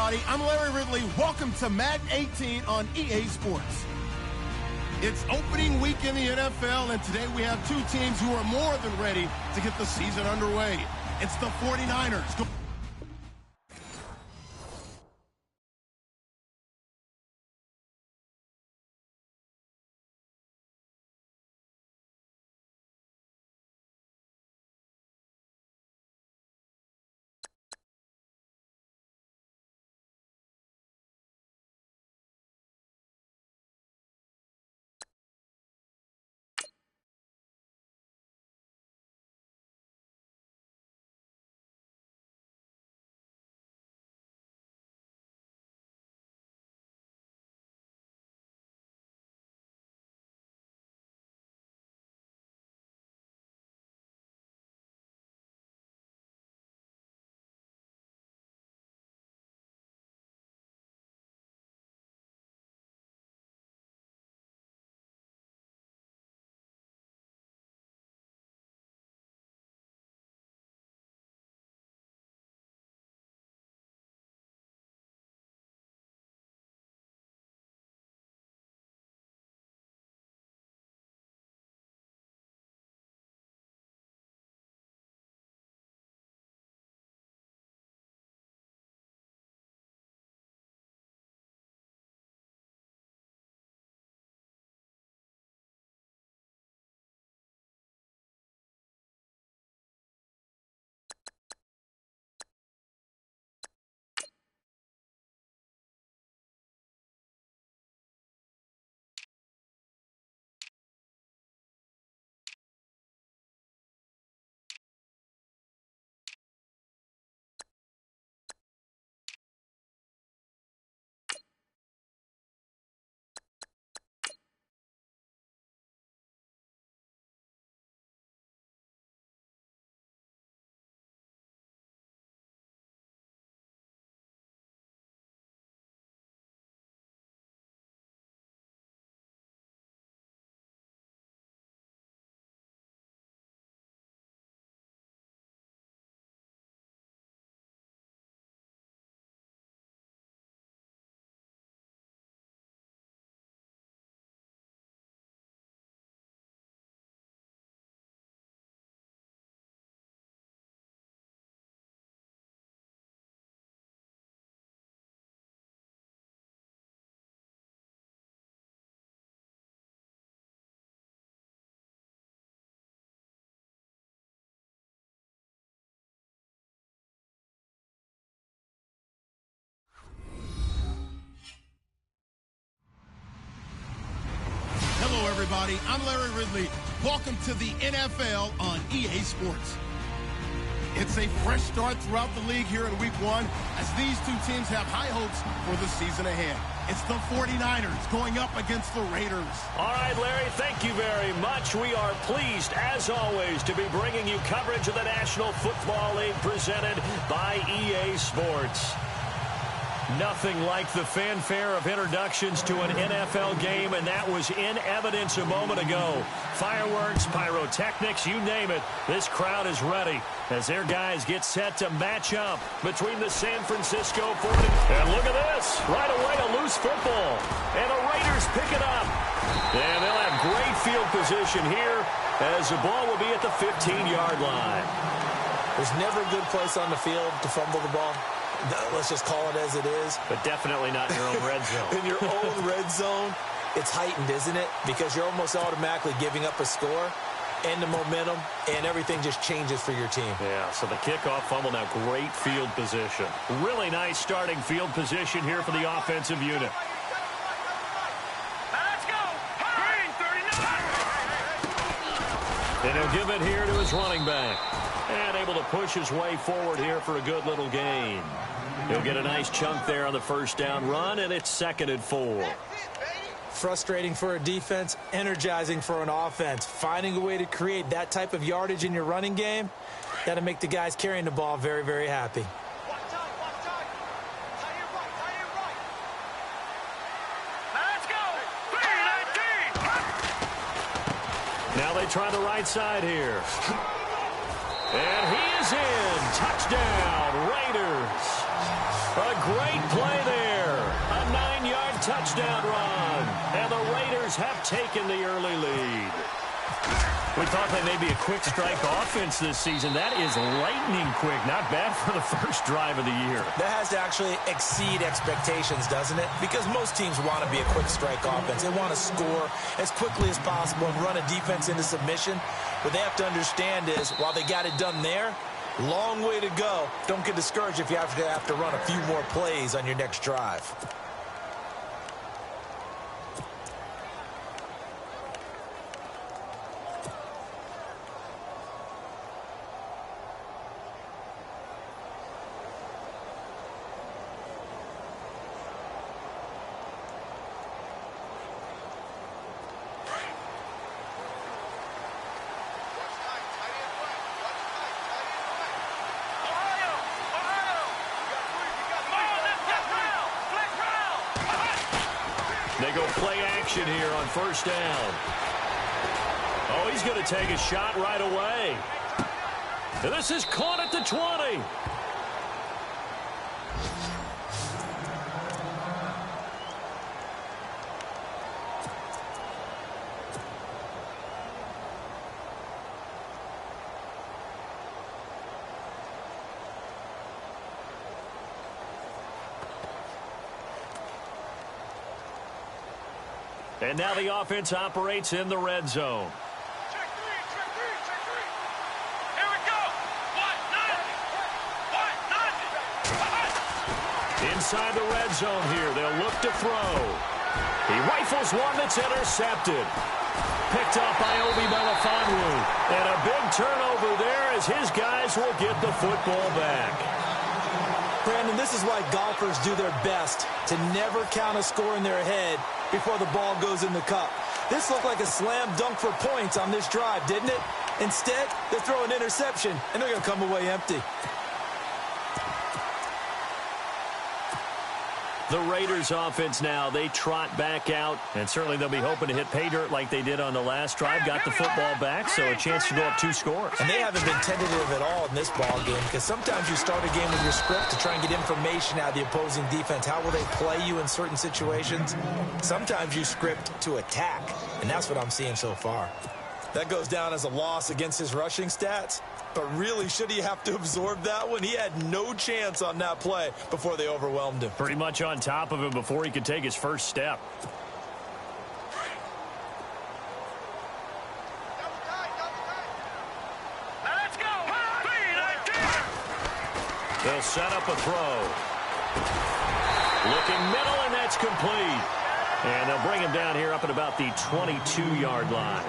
everybody. I'm Larry Ridley. Welcome to Madden 18 on EA Sports. It's opening week in the NFL, and today we have two teams who are more than ready to get the season underway. It's the 49ers. Hello, everybody. I'm Larry Ridley. Welcome to the NFL on EA Sports. It's a fresh start throughout the league here in Week 1 as these two teams have high hopes for the season ahead. It's the 49ers going up against the Raiders. All right, Larry, thank you very much. We are pleased, as always, to be bringing you coverage of the National Football League presented by EA Sports. Nothing like the fanfare of introductions to an NFL game, and that was in evidence a moment ago. Fireworks, pyrotechnics, you name it. This crowd is ready as their guys get set to match up between the San Francisco 49ers. And look at this. Right away, a loose football. And the Raiders pick it up. And they'll have great field position here as the ball will be at the 15-yard line. There's never a good place on the field to fumble the ball. Let's just call it as it is. But definitely not in your own red zone. In your own red zone, it's heightened, isn't it? Because you're almost automatically giving up a score and the momentum, and everything just changes for your team. Yeah, so the kickoff fumble, now great field position. Really nice starting field position here for the offensive unit. Let's go! Green, 39! And he'll give it here to his running back. And able to push his way forward here for a good little gain. He'll get a nice chunk there on the first down run, and it's 2nd and 4. Frustrating for a defense, energizing for an offense. Finding a way to create that type of yardage in your running game, that'll make the guys carrying the ball very, very happy. Let's go! 3-19! Now they try the right side here. And he is in. Touchdown, Raiders. A great play there. A 9-yard touchdown run. And the Raiders have taken the early lead. We thought they may be a quick strike offense this season. That is lightning quick. Not bad for the first drive of the year. That has to actually exceed expectations, doesn't it? Because most teams want to be a quick strike offense. They want to score as quickly as possible and run a defense into submission. What they have to understand is, while they got it done there, long way to go. Don't get discouraged if you have to run a few more plays on your next drive. They go play action here on first down. Oh, he's going to take a shot right away. And this is caught at the 20. And now the offense operates in the red zone. Check three. Here we go. What? Inside the red zone here, they'll look to throw. He rifles one that's intercepted. Picked up by Obi Melifonwu. And a big turnover there as his guys will get the football back. Brandon, this is why golfers do their best to never count a score in their head before the ball goes in the cup. This looked like a slam dunk for points on this drive, didn't it? Instead, they throw an interception, and they're going to come away empty. The Raiders offense now, they trot back out, and certainly they'll be hoping to hit pay dirt like they did on the last drive. Got the football back, so a chance to go up 2 scores. And they haven't been tentative at all in this ball game, because sometimes you start a game with your script to try and get information out of the opposing defense. How will they play you in certain situations? Sometimes you script to attack, and that's what I'm seeing so far. That goes down as a loss against his rushing stats. But really, should he have to absorb that one? He had no chance on that play before they overwhelmed him. Pretty much on top of him before he could take his first step. Now let's go. They'll set up a throw. Looking middle, and that's complete. And they'll bring him down here up at about the 22-yard line.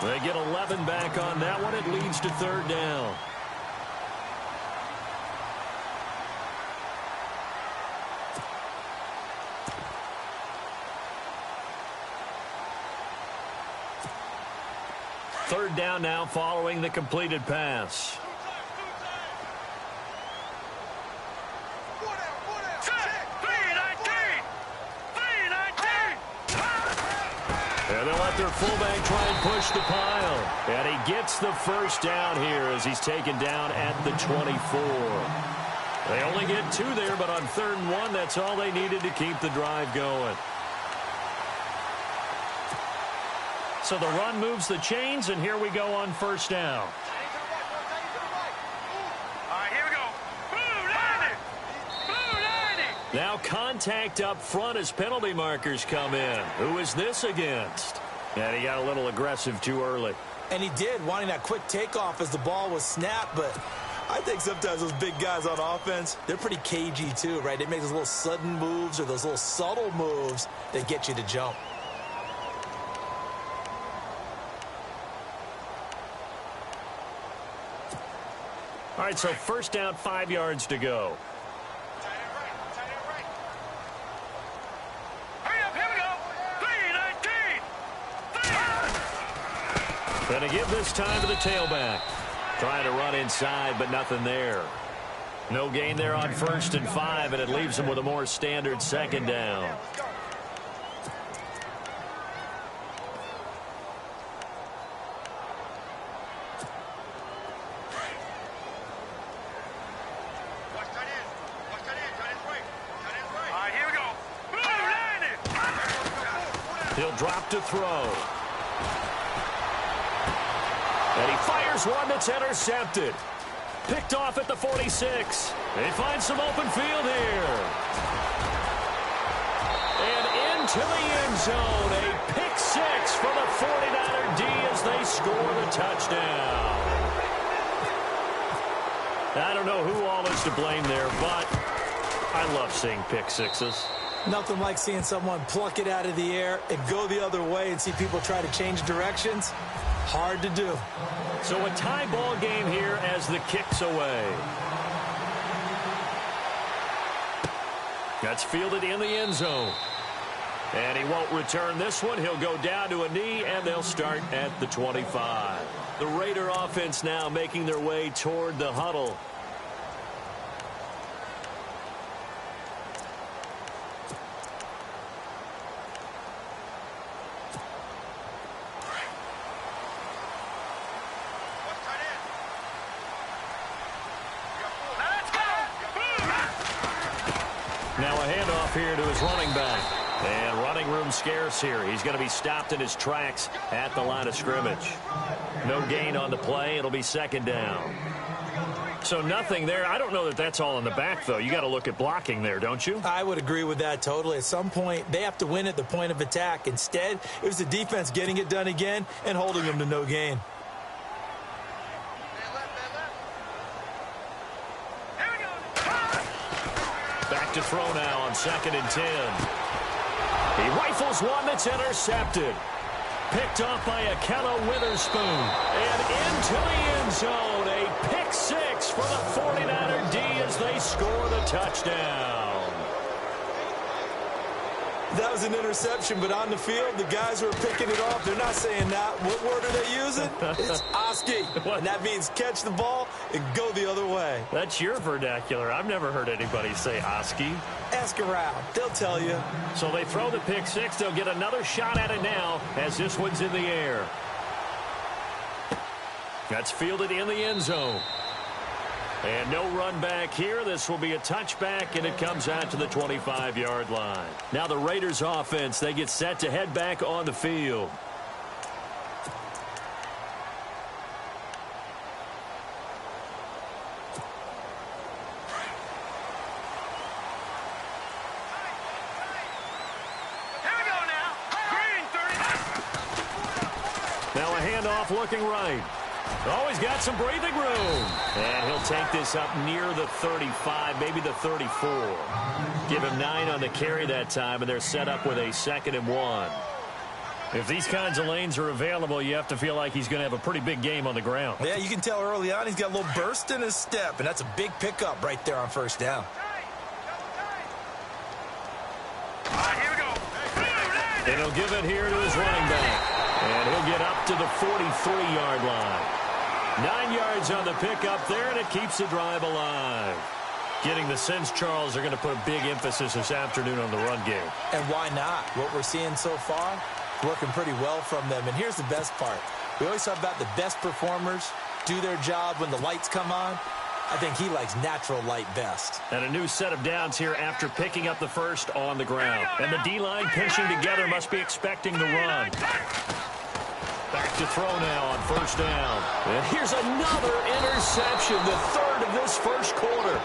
They get 11 back on that one. It leads to third down. Third down now following the completed pass. And they'll let their fullback try and push the pile. And he gets the first down here as he's taken down at the 24. They only get 2 there, but on 3rd and 1, that's all they needed to keep the drive going. So the run moves the chains, and here we go on first down. All right, here we go. Blue 90. Now contact up front as penalty markers come in. Who is this against? And he got a little aggressive too early. And he did, wanting that quick takeoff as the ball was snapped, but I think sometimes those big guys on offense, they're pretty cagey too, right? They make those little sudden moves or those little subtle moves that get you to jump. All right, so first down, 5 yards to go. Hurry up, here we go. 3-19. Going to give this time to the tailback. Trying to run inside, but nothing there. No gain there on 1st and 5, and it leaves them with a more standard 2nd down. He'll drop to throw. And he fires one that's intercepted. Picked off at the 46. They find some open field here. And into the end zone. A pick six for the 49er D as they score the touchdown. I don't know who all is to blame there, but I love seeing pick sixes. Nothing like seeing someone pluck it out of the air and go the other way and see people try to change directions. Hard to do. So a tie ball game here as the kick's away. That's fielded in the end zone. And he won't return this one. He'll go down to a knee, and they'll start at the 25. The Raider offense now making their way toward the huddle. Now a handoff here to his running back. And running room scarce here. He's going to be stopped in his tracks at the line of scrimmage. No gain on the play. It'll be second down. So nothing there. I don't know that that's all in the back, though. You got to look at blocking there, don't you? I would agree with that totally. At some point, they have to win at the point of attack. Instead, it was the defense getting it done again and holding them to no gain. Back to throw now on 2nd and 10. He rifles one that's intercepted. Picked off by Akella Witherspoon. And into the end zone. A pick six for the 49er D as they score the touchdown. That was an interception, but on the field, the guys who are picking it off, they're not saying that. What word are they using? It's Oski. And that means catch the ball and go the other way. That's your vernacular. I've never heard anybody say Oski. Ask around. They'll tell you. So they throw the pick six. They'll get another shot at it now as this one's in the air. That's fielded in the end zone. And no run back here. This will be a touchback, and it comes out to the 25-yard line. Now the Raiders offense, they get set to head back on the field. Now a handoff looking right. Oh, he's got some breathing room. And he'll take this up near the 35, maybe the 34. Give him 9 on the carry that time, and they're set up with a 2nd and 1. If these kinds of lanes are available, you have to feel like he's going to have a pretty big game on the ground. Yeah, you can tell early on he's got a little burst in his step, and that's a big pickup right there on first down. Here we go. And he'll give it here to his running back. And he'll get up to the 43-yard line. 9 yards on the pickup there, and it keeps the drive alive. Getting the sense, Charles, are going to put a big emphasis this afternoon on the run game. And why not? What we're seeing so far, working pretty well from them. And here's the best part. We always talk about the best performers do their job when the lights come on. I think he likes natural light best. And a new set of downs here after picking up the first on the ground. And the D-line pinching together must be expecting the run. Back to throw now on first down. And here's another interception, the third of this first quarter.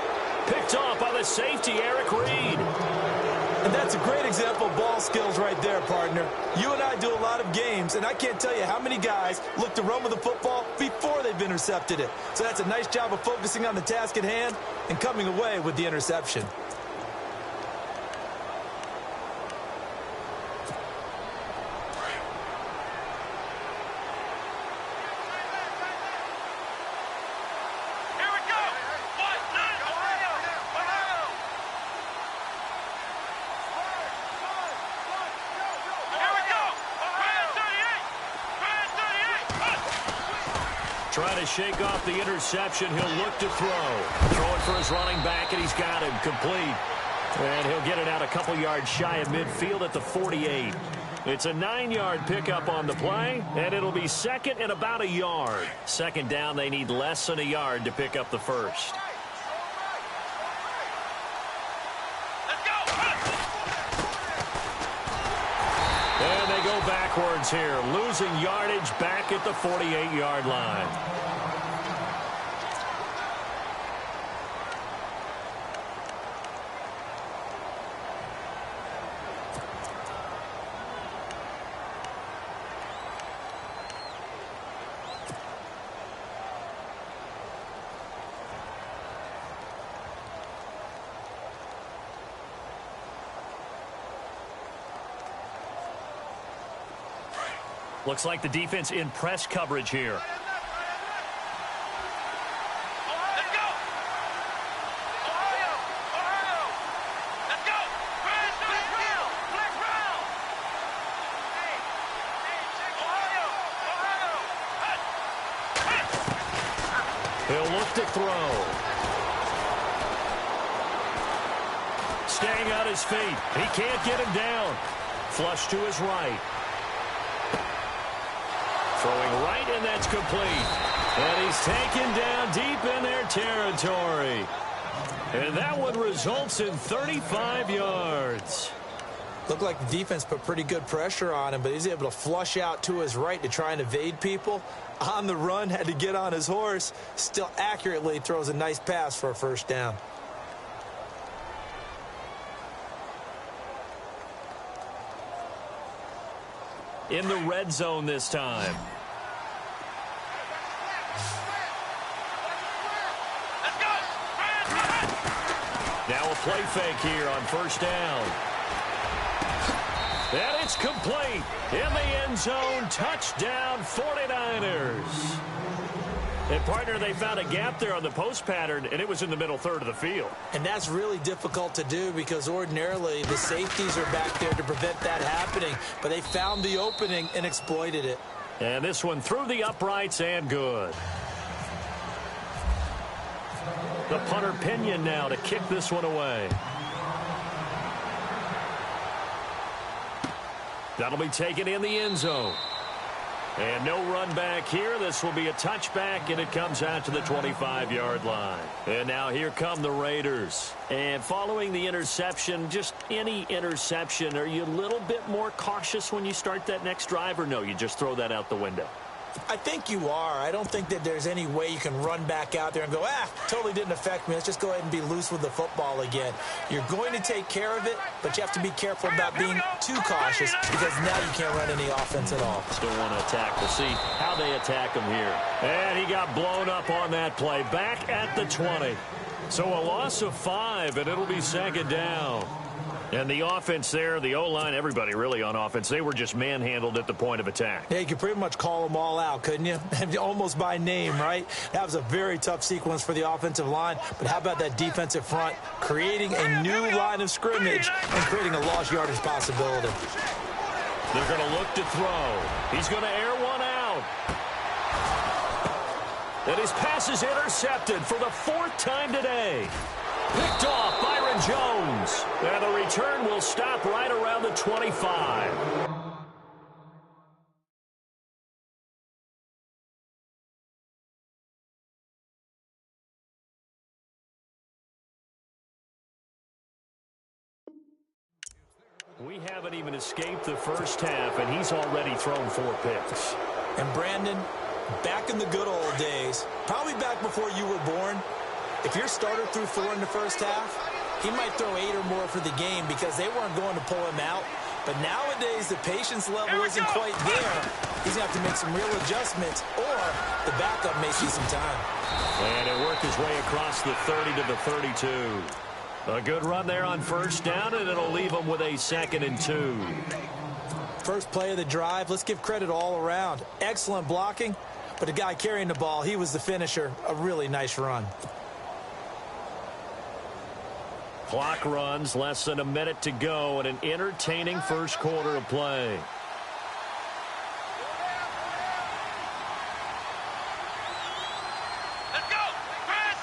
Picked off by the safety, Eric Reed. And that's a great example of ball skills right there, partner. You and I do a lot of games, and I can't tell you how many guys look to run with the football before they've intercepted it. So that's a nice job of focusing on the task at hand and coming away with the interception. Trying to shake off the interception. He'll look to throw. Throwing for his running back, and he's got him complete. And he'll get it out a couple yards shy of midfield at the 48. It's a 9-yard pickup on the play, and it'll be second and about a yard. Second down, they need less than a yard to pick up the first. And they go backwards here, losing yardage back at the 48-yard line. Looks like the defense in press coverage here. Let's go! Ohio! Ohio! Let's go! Black round! Black round! Ohio! Ohio! He'll look to throw. Staying on his feet. He can't get him down. Flush to his right. Throwing right, and that's complete. And he's taken down deep in their territory. And that one results in 35 yards. Looked like the defense put pretty good pressure on him, but he's able to flush out to his right to try and evade people. On the run, had to get on his horse. Still accurately throws a nice pass for a first down. In the red zone this time. Now a play fake here on first down. And it's complete. In the end zone, touchdown 49ers. And, partner, they found a gap there on the post pattern, and it was in the middle third of the field. And that's really difficult to do because ordinarily the safeties are back there to prevent that happening. But they found the opening and exploited it. And this one through the uprights and good. The punter Pinion now to kick this one away. That'll be taken in the end zone. And no run back here. This will be a touchback, and it comes out to the 25-yard line. And now here come the Raiders. And following the interception, just any interception, are you a little bit more cautious when you start that next drive, or no, you just throw that out the window? I think you are. I don't think that there's any way you can run back out there and go, totally didn't affect me. Let's just go ahead and be loose with the football again. You're going to take care of it, but you have to be careful about being too cautious because now you can't run any offense at all. Still want to attack. We'll see how they attack him here. And he got blown up on that play. Back at the 20. So a loss of 5, and it'll be second down. And the offense there, the O-line, everybody really on offense, they were just manhandled at the point of attack. Yeah, you could pretty much call them all out, couldn't you? Almost by name, right? That was a very tough sequence for the offensive line. But how about that defensive front creating a new line of scrimmage and creating a lost yardage possibility? They're going to look to throw. He's going to air one out. And his pass is intercepted for the 4th time today. Picked off Byron Jones. And the return will stop right around the 25. We haven't even escaped the first half, and he's already thrown 4 picks. And Brandon, back in the good old days, probably back before you were born, if your starter threw 4 in the first half, he might throw 8 or more for the game because they weren't going to pull him out. But nowadays, the patience level isn't quite there. He's going to have to make some real adjustments, or the backup may see some time. And it worked his way across the 30 to the 32. A good run there on first down, and it'll leave him with a 2nd and 2. First play of the drive, let's give credit all around. Excellent blocking, but the guy carrying the ball, he was the finisher. A really nice run. Clock runs, less than a minute to go, and an entertaining first quarter of play. Let's go! Pass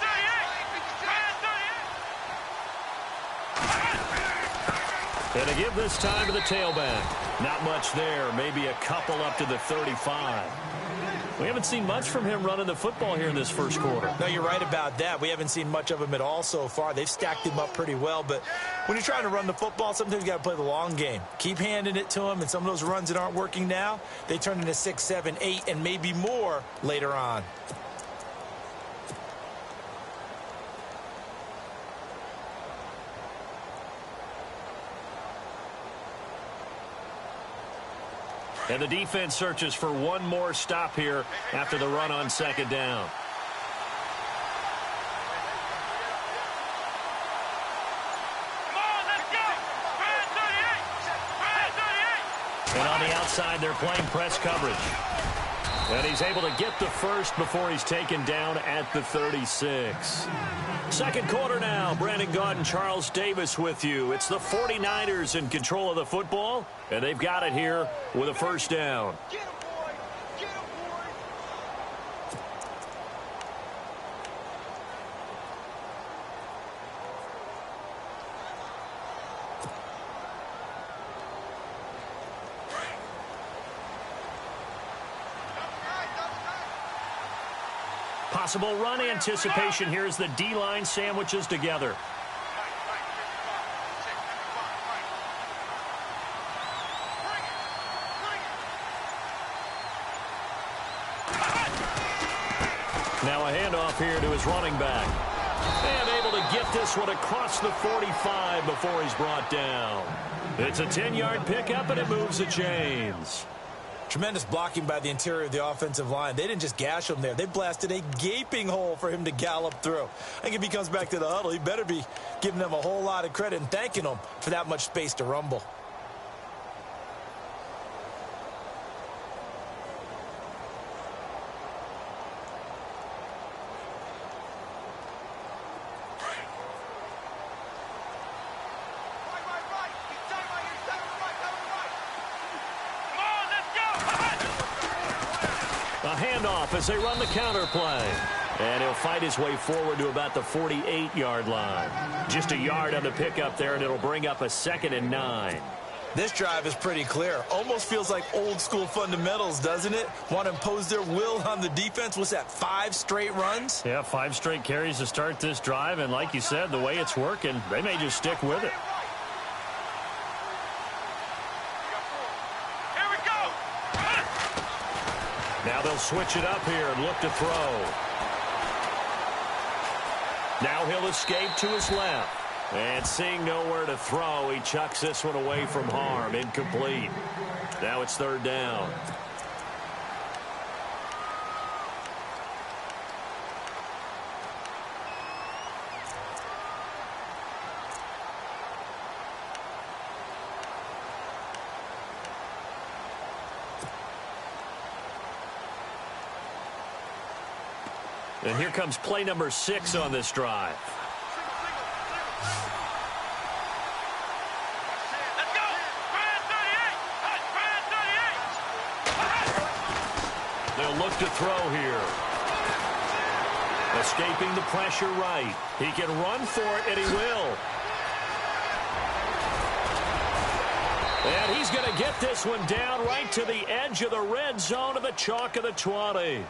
38! And to give this time to the tailback. Not much there, maybe a couple up to the 35. We haven't seen much from him running the football here in this first quarter. No, you're right about that. We haven't seen much of him at all so far. They've stacked him up pretty well, but when you're trying to run the football, sometimes you got to play the long game. Keep handing it to him, and some of those runs that aren't working now, they turn into 6, 7, 8, and maybe more later on. And the defense searches for one more stop here after the run on second down. Come on, let's go! Brand 38! And on the outside, they're playing press coverage. And he's able to get the first before he's taken down at the 36. Second quarter now. Brandon Gaudin, Charles Davis with you. It's the 49ers in control of the football, and they've got it here with a first down. Get him, boy! Get him, boy! Possible run anticipation here as the D-line sandwiches together. Now a handoff here to his running back. And able to get this one across the 45 before he's brought down. It's a 10-yard pickup, and it moves the chains. Tremendous blocking by the interior of the offensive line. They didn't just gash him there. They blasted a gaping hole for him to gallop through. I think if he comes back to the huddle, he better be giving them a whole lot of credit and thanking them for that much space to rumble. As they run the counter play. And he'll fight his way forward to about the 48-yard line. Just a yard on the pickup there, and it'll bring up a 2nd and 9. This drive is pretty clear. Almost feels like old-school fundamentals, doesn't it? Want to impose their will on the defense. What's that, 5 straight runs? Yeah, 5 straight carries to start this drive, and like you said, the way it's working, they may just stick with it. Now they'll switch it up here and look to throw. Now he'll escape to his left. And seeing nowhere to throw, he chucks this one away from harm. Incomplete. Now it's 3rd down. And here comes play number 6 on this drive. Let's go! Brand 38! They'll look to throw here. Escaping the pressure right. He can run for it, and he will. And he's going to get this one down right to the edge of the red zone of the chalk of the 20.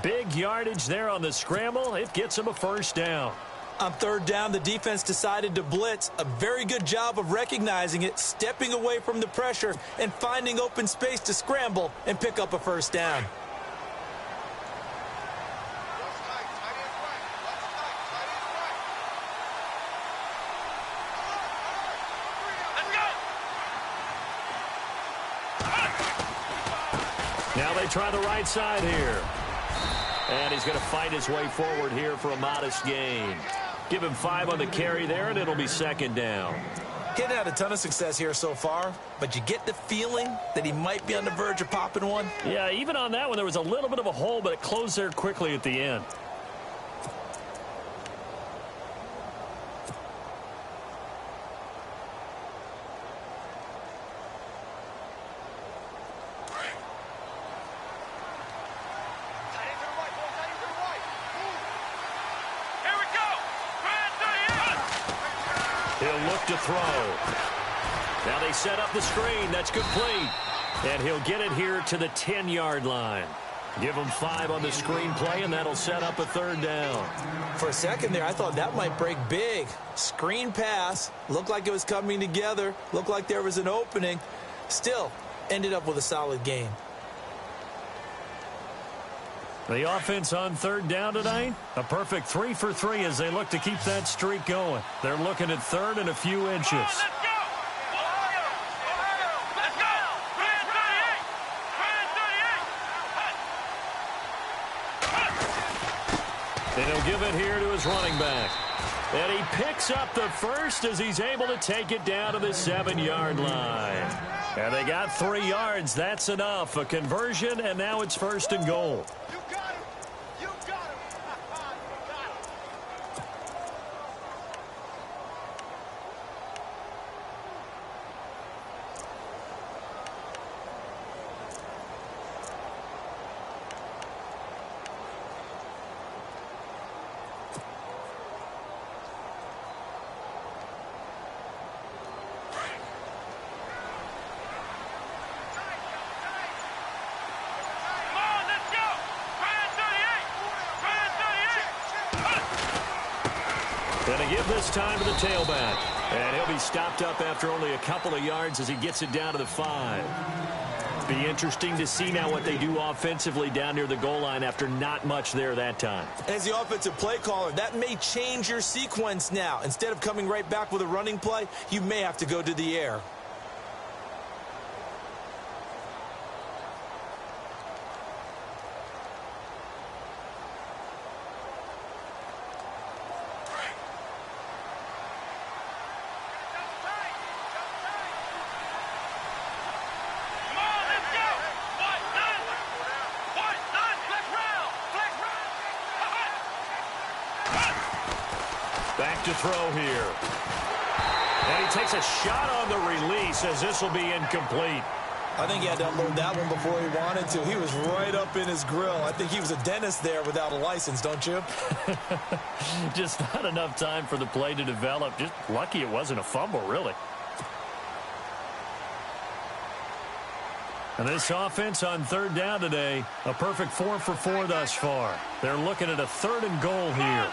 Big yardage there on the scramble. It gets him a first down. On 3rd down, the defense decided to blitz. A very good job of recognizing it, stepping away from the pressure, and finding open space to scramble and pick up a first down. Now they try the right side here. And he's going to fight his way forward here for a modest gain. Give him 5 on the carry there, and it'll be 2nd down. He hasn't had a ton of success here so far, but you get the feeling that he might be on the verge of popping one. Yeah, even on that one, there was a little bit of a hole, but it closed there quickly at the end. He'll look to throw. Now they set up the screen. That's complete. And he'll get it here to the 10-yard line. Give them 5 on the screenplay, and that'll set up a 3rd down. For a second there, I thought that might break big. Screen pass. Looked like it was coming together. Looked like there was an opening. Still, ended up with a solid game. The offense on 3rd down tonight, a perfect 3 for 3 as they look to keep that streak going. They're looking at 3rd and a few inches. And he'll give it here to his running back. And he picks up the first as he's able to take it down to the 7-yard line. And they got 3 yards. That's enough. A conversion, and now it's 1st and goal. You got him. You got him. You got him. Going to give this time to the tailback. And he'll be stopped up after only a couple of yards as he gets it down to the 5. Be interesting to see now what they do offensively down near the goal line after not much there that time. As the offensive play caller, that may change your sequence now. Instead of coming right back with a running play, you may have to go to the air. Back to throw here. And he takes a shot on the release as this will be incomplete. I think he had to unload that one before he wanted to. He was right up in his grill. I think he was a dentist there without a license, don't you? Just not enough time for the play to develop. Just lucky it wasn't a fumble, really. And this offense on 3rd down today, a perfect 4 for 4 thus far. They're looking at a 3rd and goal here.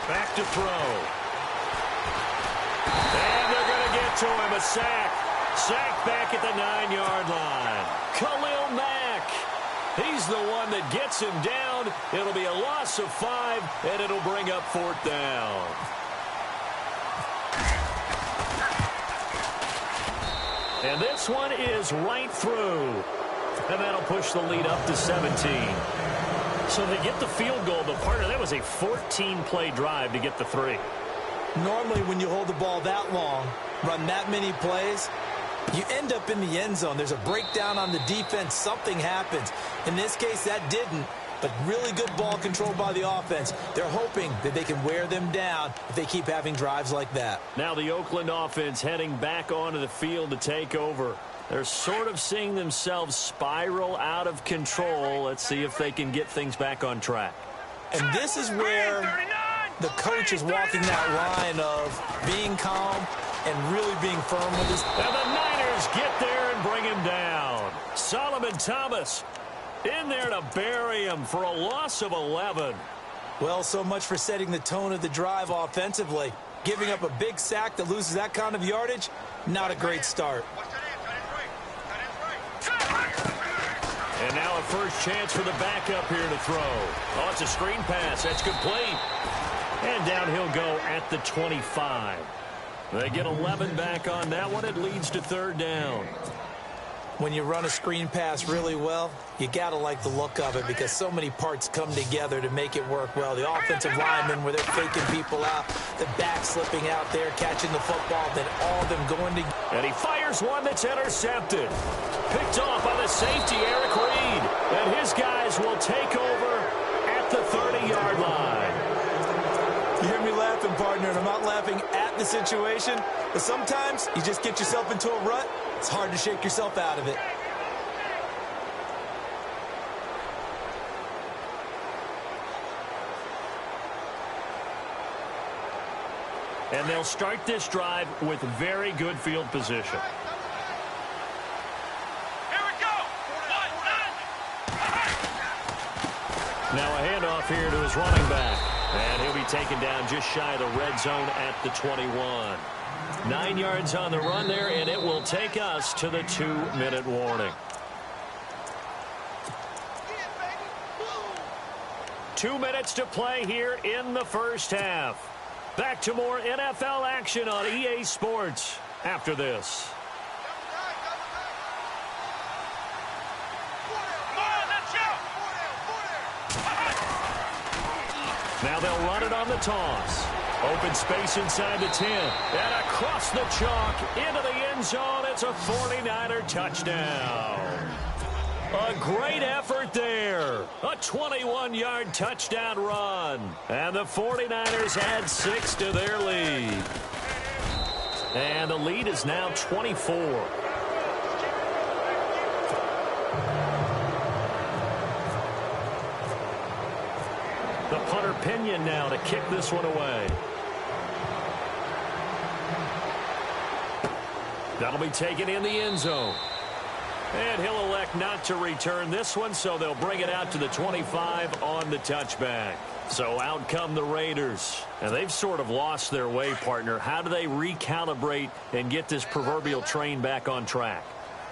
Back to throw. And they're going to get to him. A sack. Sack back at the 9-yard line. Khalil Mack. He's the one that gets him down. It'll be a loss of 5, and it'll bring up 4th down. And this one is right through. And that'll push the lead up to 17. So they get the field goal, but part of that was a 14-play drive to get the 3. Normally when you hold the ball that long, run that many plays, you end up in the end zone. There's a breakdown on the defense. Something happens. In this case, that didn't. But really good ball control by the offense. They're hoping that they can wear them down if they keep having drives like that. Now the Oakland offense heading back onto the field to take over. They're sort of seeing themselves spiral out of control. Let's see if they can get things back on track. And this is where the coach is walking that line of being calm and really being firm with his... And the Niners get there and bring him down. Solomon Thomas in there to bury him for a loss of 11. Well, so much for setting the tone of the drive offensively. Giving up a big sack that loses that kind of yardage, not a great start. And now a first chance for the backup here to throw. Oh, it's a screen pass. That's complete. And down he'll go at the 25. They get 11 back on that one. It leads to 3rd down. When you run a screen pass really well, you got to like the look of it because so many parts come together to make it work well. The offensive linemen where they're faking people out, the back slipping out there, catching the football, then all of them going to... And he fires one that's intercepted. Picked off by the safety, Eric Reed. And his guys will take over at the 30-yard line. You hear me laughing, partner, and I'm not laughing at the situation, but sometimes you just get yourself into a rut. It's hard to shake yourself out of it. And they'll start this drive with very good field position. Here we go. Now a handoff here to his running back. And he'll be taken down just shy of the red zone at the 21. 9 yards on the run there, and it will take us to the 2-minute warning. 2 minutes to play here in the first half. Back to more NFL action on EA Sports after this. Now they'll run it on the toss. Open space inside the 10. And across the chalk into the end zone. It's a 49er touchdown. A great effort there. A 21-yard touchdown run. And the 49ers add 6 to their lead. And the lead is now 24. The punter Pinion now to kick this one away. That'll be taken in the end zone. And he'll elect not to return this one, so they'll bring it out to the 25 on the touchback. So out come the Raiders. And they've sort of lost their way, partner. How do they recalibrate and get this proverbial train back on track?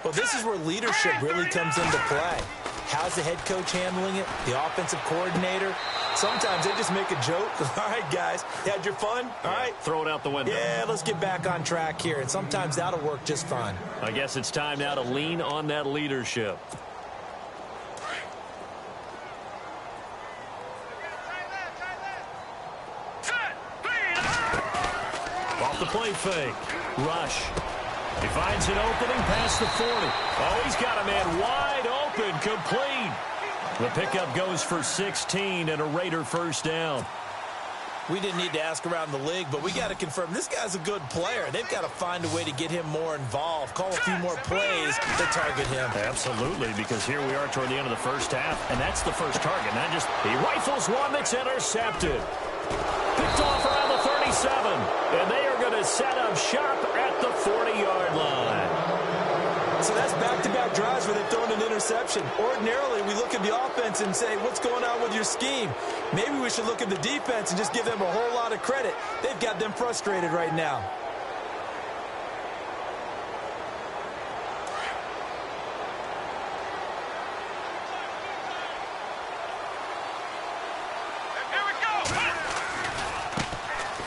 Well, this is where leadership really comes into play. How's the head coach handling it? The offensive coordinator? Sometimes they just make a joke. All right, guys, you had your fun? All right. Throw it out the window. Yeah, let's get back on track here. And sometimes that'll work just fine. I guess it's time now to lean on that leadership. Off the play fake. Rush. He finds an opening past the 40. Oh, he's got a man wide open, complete. The pickup goes for 16 and a Raider first down. We didn't need to ask around the league, but we got to confirm this guy's a good player. They've got to find a way to get him more involved, call a few more plays to target him. Absolutely, because here we are toward the end of the first half, and that's the first target. Not just he rifles one that's intercepted. Picked off around the 37, and they are going to set up shop at the 40-yard line. So that's back-to-back drives where they've thrown an interception. Ordinarily, we look at the offense and say, what's going on with your scheme? Maybe we should look at the defense and just give them a whole lot of credit. They've got them frustrated right now.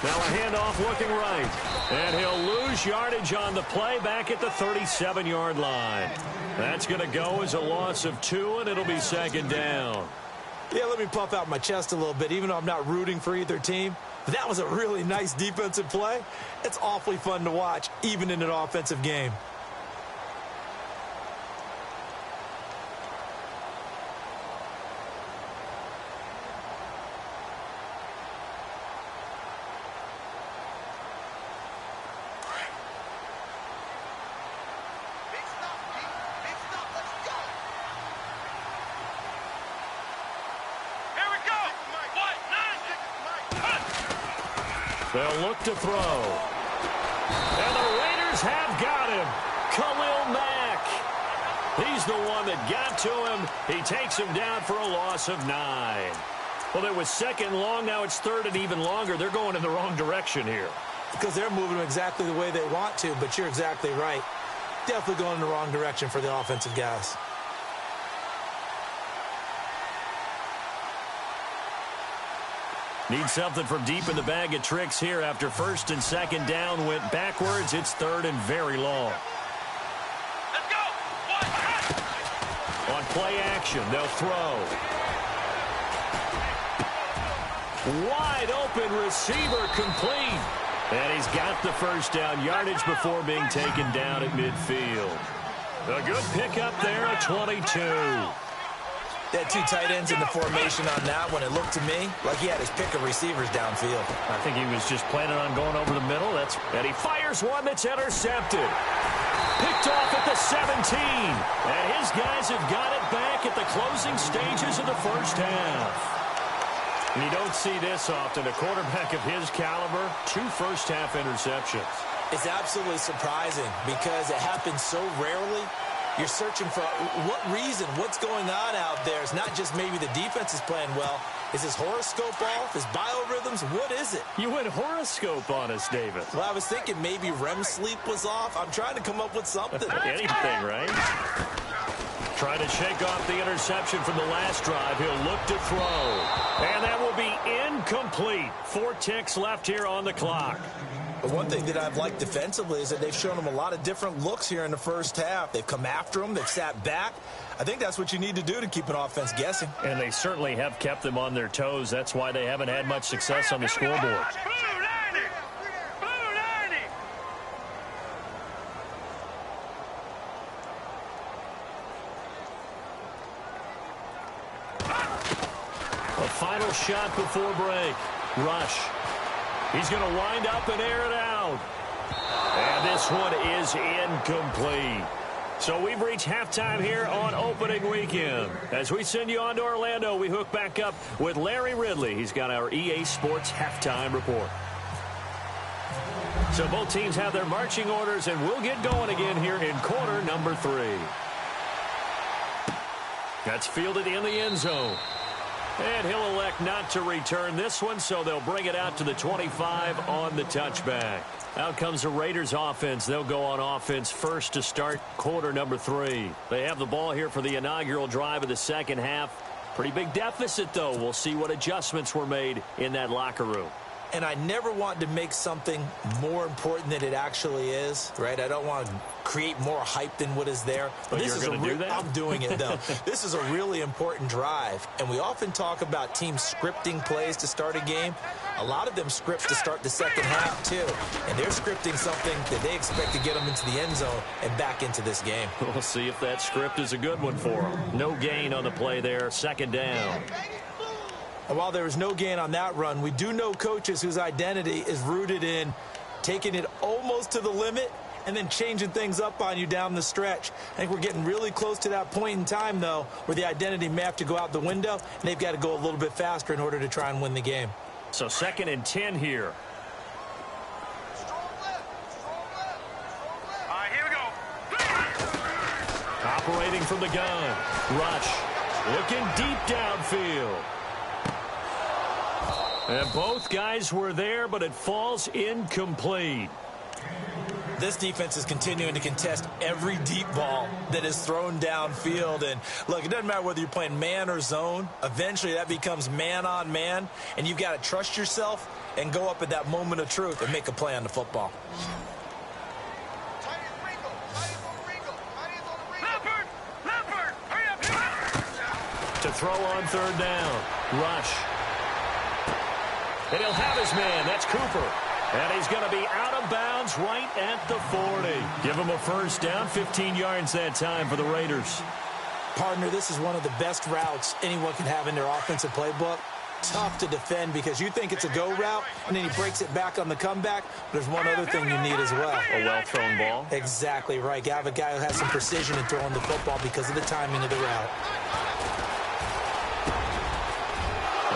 Now a handoff looking right. And he'll lose yardage on the play back at the 37-yard line. That's going to go as a loss of 2, and it'll be second down. Yeah, let me puff out my chest a little bit, even though I'm not rooting for either team. But that was a really nice defensive play. It's awfully fun to watch, even in an offensive game. They'll look to throw. And the Raiders have got him. Khalil Mack. He's the one that got to him. He takes him down for a loss of 9. Well, it was second long. Now it's third and even longer. They're going in the wrong direction here. Because they're moving exactly the way they want to, but you're exactly right. Definitely going in the wrong direction for the offensive guys. Need something from deep in the bag of tricks here after first and second down went backwards. It's third and very long. Let's go. On play action, they'll throw. Wide open receiver complete. And he's got the first down yardage before being taken down at midfield. A good pickup there at 22. They had 2 tight ends in the formation on that one. It looked to me like he had his pick of receivers downfield. I think he was just planning on going over the middle. And he fires one that's intercepted. Picked off at the 17. And his guys have got it back at the closing stages of the first half. And you don't see this often. A quarterback of his caliber, 2 first-half interceptions. It's absolutely surprising because it happens so rarely. You're searching for what reason, what's going on out there. It's not just maybe the defense is playing well. Is his horoscope off? His biorhythms? What is it? You went horoscope on us, David. Well, I was thinking maybe REM sleep was off. I'm trying to come up with something. Anything, right? Trying to shake off the interception from the last drive. He'll look to throw. And that will be incomplete. 4 ticks left here on the clock. But one thing that I've liked defensively is that they've shown him a lot of different looks here in the first half. They've come after him. They've sat back. I think that's what you need to do to keep an offense guessing. And they certainly have kept them on their toes. That's why they haven't had much success on the scoreboard. A final shot before break. Rush. He's going to wind up and air it out. And this one is incomplete. So we've reached halftime here on opening weekend. As we send you on to Orlando, we hook back up with Larry Ridley. He's got our EA Sports halftime report. So both teams have their marching orders, and we'll get going again here in quarter number 3. That's fielded in the end zone. And he'll elect not to return this one, so they'll bring it out to the 25 on the touchback. Out comes the Raiders offense. They'll go on offense first to start quarter number 3. They have the ball here for the inaugural drive of the second half. Pretty big deficit, though. We'll see what adjustments were made in that locker room. And I never want to make something more important than it actually is, right? I don't want to create more hype than what is there. But this you're going to do that? I'm doing it, though. This is a really important drive. And we often talk about teams scripting plays to start a game. A lot of them script to start the second half, too. And they're scripting something that they expect to get them into the end zone and back into this game. We'll see if that script is a good one for them. No gain on the play there. Second down. And while there was no gain on that run, we do know coaches whose identity is rooted in taking it almost to the limit and then changing things up on you down the stretch. I think we're getting really close to that point in time, though, where the identity may have to go out the window, and they've got to go a little bit faster in order to try and win the game. So 2nd and 10 here. All right, here we go. Operating from the gun. Rush. Looking deep downfield. And both guys were there, but it falls incomplete. This defense is continuing to contest every deep ball that is thrown downfield. And, look, it doesn't matter whether you're playing man or zone. Eventually, that becomes man-on-man, and you've got to trust yourself and go up at that moment of truth and make a play on the football. Leopard, hurry up here. To throw on 3rd down. Rush. And he'll have his man. That's Cooper. And he's going to be out of bounds right at the 40. Give him a first down, 15 yards that time for the Raiders. Partner, this is one of the best routes anyone can have in their offensive playbook. Tough to defend because you think it's a go route, and then he breaks it back on the comeback. There's one other thing you need as well. A well-thrown ball. Exactly right. You have a guy who has some precision in throwing the football because of the timing of the route.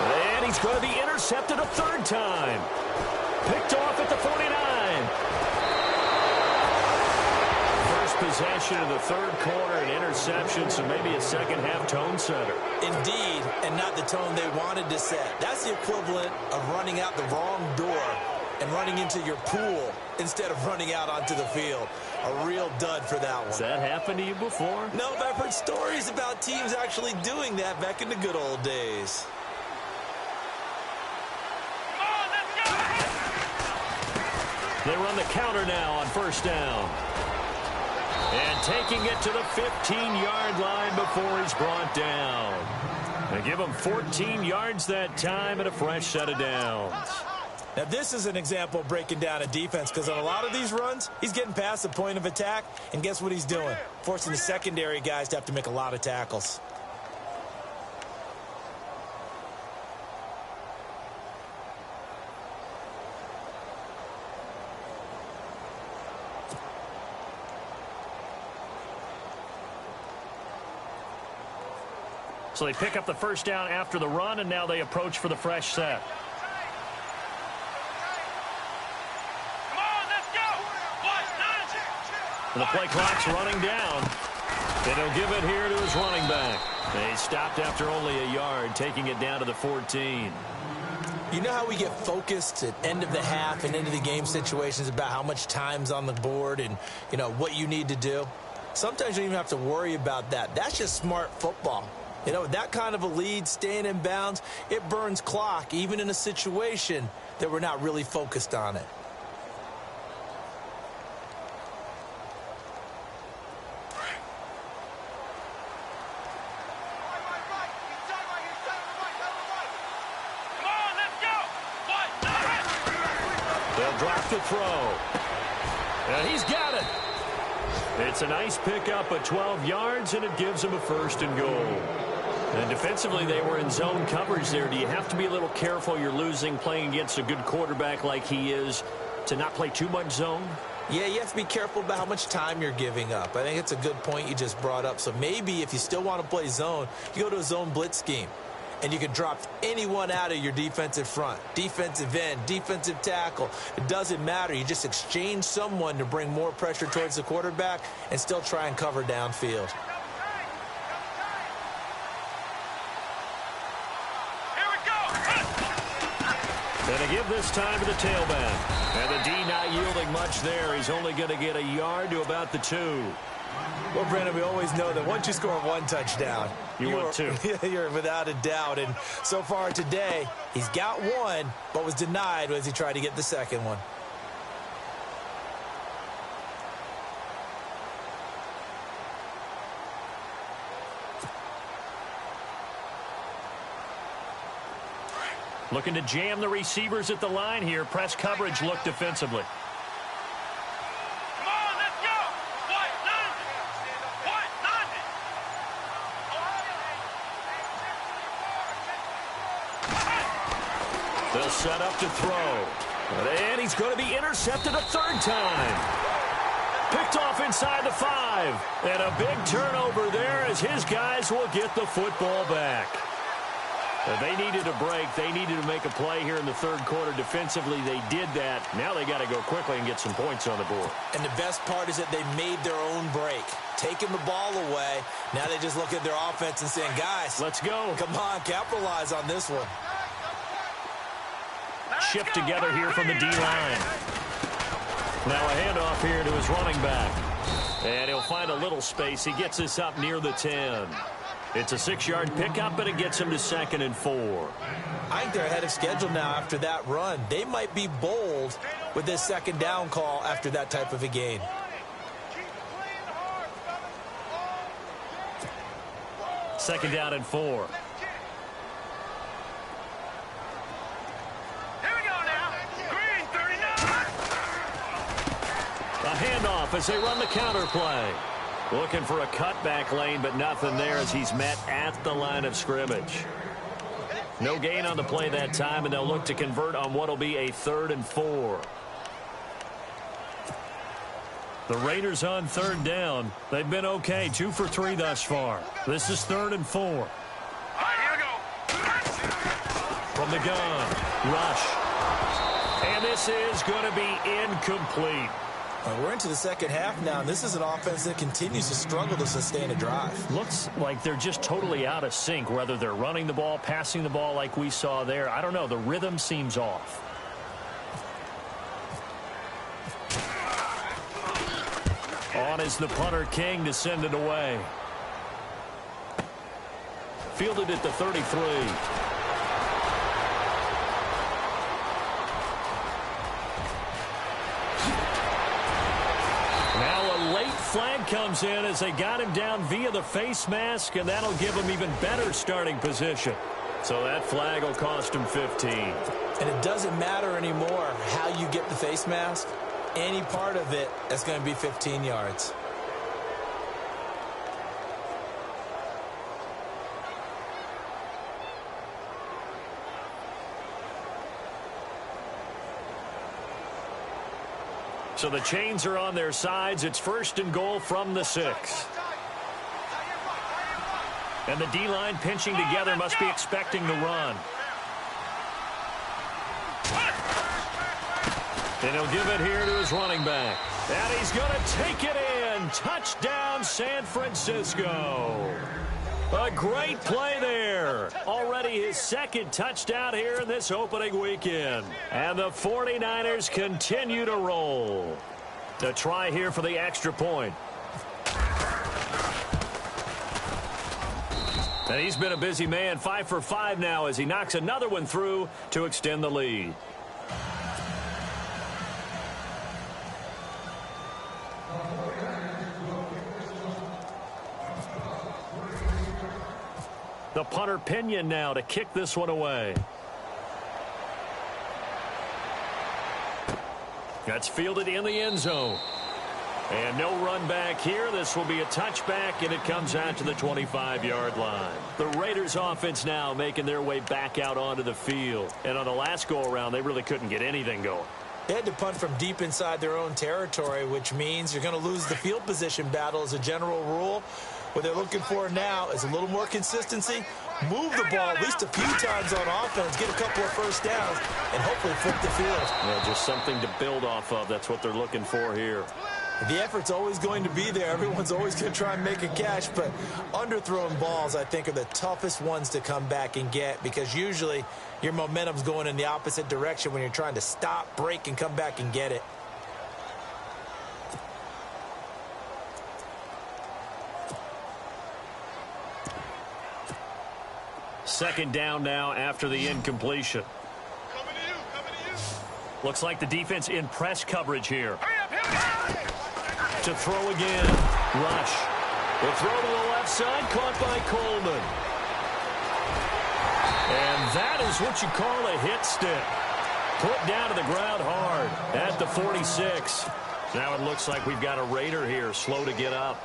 And he's going to be intercepted a 3rd time. Picked off at the 49. First possession of the 3rd quarter, an interception, so maybe a second-half tone setter. Indeed, and not the tone they wanted to set. That's the equivalent of running out the wrong door and running into your pool instead of running out onto the field. A real dud for that one. Has that happened to you before? No, but I've heard stories about teams actually doing that back in the good old days. They run the counter now on 1st down. And taking it to the 15-yard line before he's brought down. They give him 14 yards that time and a fresh set of downs. Now, this is an example of breaking down a defense because on a lot of these runs, he's getting past the point of attack, and guess what he's doing? Forcing the secondary guys to have to make a lot of tackles. So they pick up the first down after the run, and now they approach for the fresh set. Come on, let's go. The play clock's running down. And he'll give it here to his running back. They stopped after only a yard, taking it down to the 14. You know how we get focused at end of the half and into the game situations about how much time's on the board and, you know, what you need to do? Sometimes you don't even have to worry about that. That's just smart football. You know, that kind of a lead, staying in bounds, it burns clock, even in a situation that we're not really focused on it. They'll drop the throw. And he's got it. It's a nice pickup at 12 yards, and it gives him a 1st and goal. And defensively, they were in zone coverage there. Do you have to be a little careful? You're losing playing against a good quarterback like he is to not play too much zone? Yeah, you have to be careful about how much time you're giving up. I think it's a good point you just brought up. So maybe if you still want to play zone, you go to a zone blitz scheme. And you can drop anyone out of your defensive front, defensive end, defensive tackle. It doesn't matter. You just exchange someone to bring more pressure towards the quarterback and still try and cover downfield. Here we go. And they give this time to the tailback. And the D not yielding much there. He's only going to get a yard to about the 2. Well, Brandon, we always know that once you score 1 touchdown, you want 2. You're without a doubt. And so far today, he's got 1, but was denied as he tried to get the second one. Looking to jam the receivers at the line here. Press coverage look defensively. Come on, let's go. They'll set up to throw. And he's going to be intercepted a 3rd time. Picked off inside the 5. And a big turnover there as his guys will get the football back. They needed a break. They needed to make a play here in the 3rd quarter. Defensively, they did that. Now they got to go quickly and get some points on the board. And the best part is that they made their own break. Taking the ball away. Now they just look at their offense and saying, guys, let's go. Come on, capitalize on this one. Shift together here from the D-line. Now a handoff here to his running back. And he'll find a little space. He gets this up near the 10. It's a 6-yard pickup, but it gets him to 2nd and 4. I think they're ahead of schedule now after that run. They might be bold with this 2nd down call after that type of a gain. Second down and 4. A handoff as they run the counter play. Looking for a cutback lane, but nothing there as he's met at the line of scrimmage. No gain on the play that time, and they'll look to convert on what will be a 3rd and 4. The Raiders on 3rd down. They've been okay, 2 for 3 thus far. This is 3rd and 4. All right, here we go. From the gun, rush. And this is going to be incomplete. We're into the 2nd half now, and this is an offense that continues to struggle to sustain a drive. Looks like they're just totally out of sync, whether they're running the ball, passing the ball like we saw there. I don't know. The rhythm seems off. On is the punter, King, to send it away. Fielded at the 33. Flag comes in as they got him down via the face mask, and that'll give him even better starting position. So that flag will cost him 15. And it doesn't matter anymore how you get the face mask. Any part of it, that's going to be 15 yards. So the chains are on their sides. It's 1st and goal from the 6. And the D-line pinching together must be expecting the run. And he'll give it here to his running back. And he's going to take it in. Touchdown, San Francisco. A great play there. Already his second touchdown here in this opening weekend. And the 49ers continue to roll. The try here for the extra point. And he's been a busy man, 5 for 5 now as he knocks another one through to extend the lead. The punter Pinion now to kick this one away. That's fielded in the end zone. And no run back here. This will be a touchback, and it comes out to the 25-yard line. The Raiders offense now making their way back out onto the field. And on the last go-around, they really couldn't get anything going. They had to punt from deep inside their own territory, which means you're going to lose the field position battle as a general rule. What they're looking for now is a little more consistency, move the ball at least a few times on offense, get a couple of first downs, and hopefully flip the field. Yeah, just something to build off of. That's what they're looking for here. The effort's always going to be there. Everyone's always going to try and make a catch, but underthrown balls, I think, are the toughest ones to come back and get because usually your momentum's going in the opposite direction when you're trying to stop, break, and come back and get it. Second down now after the incompletion. Coming to you. Looks like the defense in press coverage here. To throw again. Rush. The throw to the left side, caught by Coleman. And that is what you call a hit stick. Put down to the ground hard at the 46. Now it looks like we've got a Raider here, slow to get up.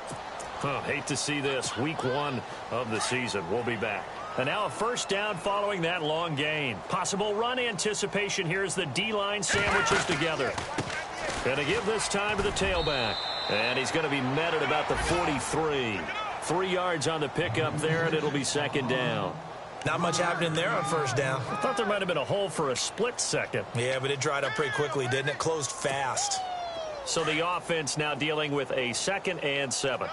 Hate to see this. Week 1 of the season. We'll be back. And now a first down following that long gain. Possible run anticipation here as the D-line sandwiches together. Going to give this time to the tailback. And he's going to be met at about the 43. 3 yards on the pickup there, and it'll be second down. Not much happening there on first down. I thought there might have been a hole for a split second. Yeah, but it dried up pretty quickly, didn't it? Closed fast. So the offense now dealing with a 2nd and 7.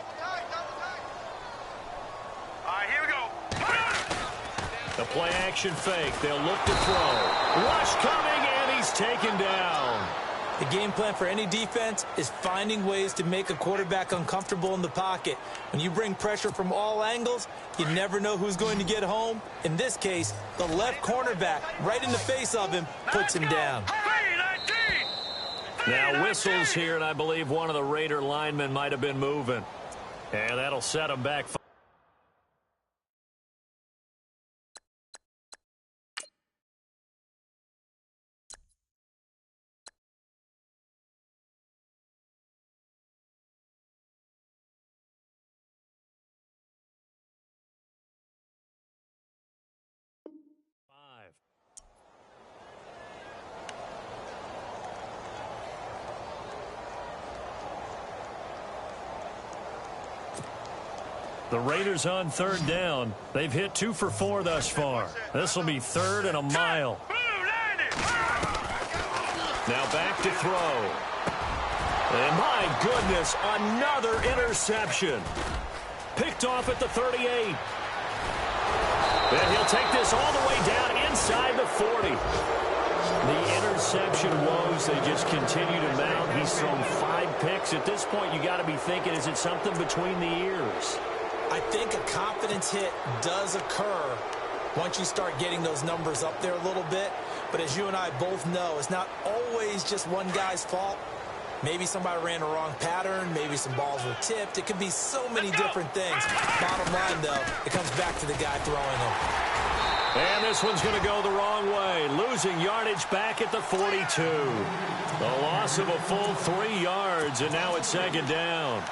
The play action fake. They'll look to throw. Rush coming, and he's taken down. The game plan for any defense is finding ways to make a quarterback uncomfortable in the pocket. When you bring pressure from all angles, you never know who's going to get home. In this case, the left cornerback, right in the face of him, puts him down. Now whistles here, and I believe one of the Raider linemen might have been moving. And that'll set him back. The Raiders on third down. They've hit 2 for 4 thus far. This will be 3rd and a mile. Now back to throw. And my goodness, another interception. Picked off at the 38. And he'll take this all the way down inside the 40. The interception woes, they just continue to mount. He's thrown 5 picks. At this point, you got to be thinking, is it something between the ears? I think a confidence hit does occur once you start getting those numbers up there a little bit. But as you and I both know, it's not always just one guy's fault. Maybe somebody ran the wrong pattern. Maybe some balls were tipped. It could be so many different things. Bottom line, though, it comes back to the guy throwing them. And this one's going to go the wrong way. Losing yardage back at the 42. The loss of a full 3 yards, and now it's second down.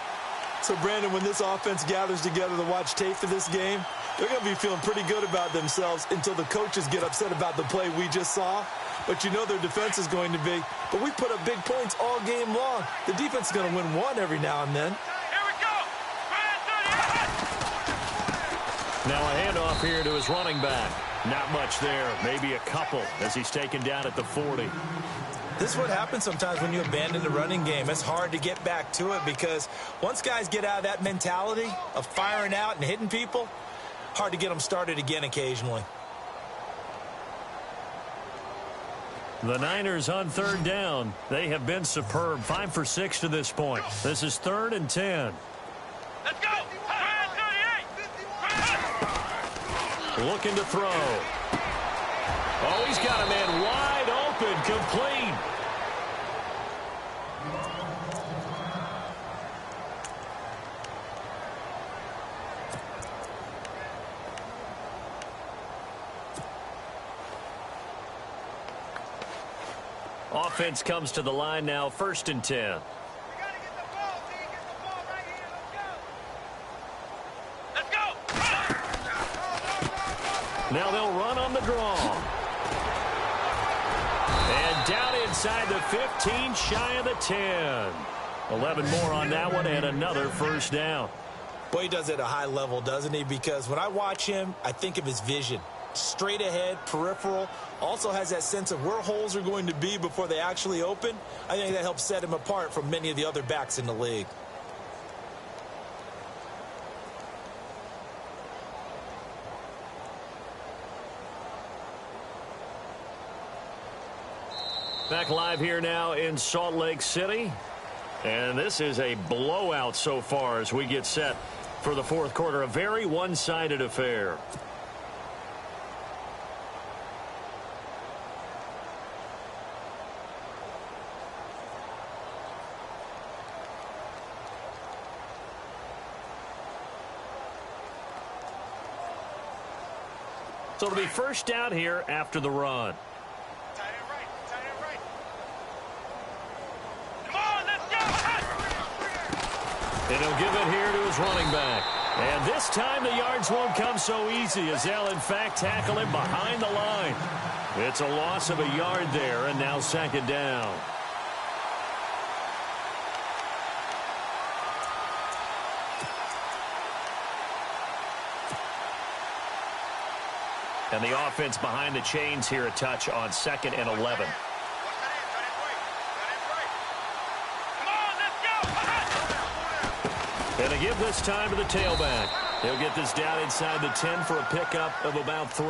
So, Brandon, when this offense gathers together to watch tape for this game, they're going to be feeling pretty good about themselves until the coaches get upset about the play we just saw. But you know their defense is going to be. But we put up big points all game long. The defense is going to win one every now and then. Here we go. Now a handoff here to his running back. Not much there, maybe a couple as he's taken down at the 40. This is what happens sometimes when you abandon the running game. It's hard to get back to it because once guys get out of that mentality of firing out and hitting people, hard to get them started again occasionally. The Niners on third down. They have been superb. 5 for 6 to this point. This is 3rd and 10. Let's go. Looking to throw. Oh, he's got a man wide open, complete. Offense comes to the line now, 1st and 10. Now they'll run on the draw. And down inside the 15, shy of the 10. 11 more on that one and another first down. Boy, he does it at a high level, doesn't he? Because when I watch him, I think of his vision. Straight ahead, peripheral. Also has that sense of where holes are going to be before they actually open. I think that helps set him apart from many of the other backs in the league. Back live here now in Salt Lake City. And this is a blowout so far as we get set for the 4th quarter. A very one-sided affair. So it'll be first down here after the run. And he'll give it here to his running back. And this time the yards won't come so easy as they'll, in fact, tackle him behind the line. It's a loss of a yard there, and now 2nd down. And the offense behind the chains here a touch on 2nd and 11. And a give this time to the tailback. He'll get this down inside the 10 for a pickup of about 3.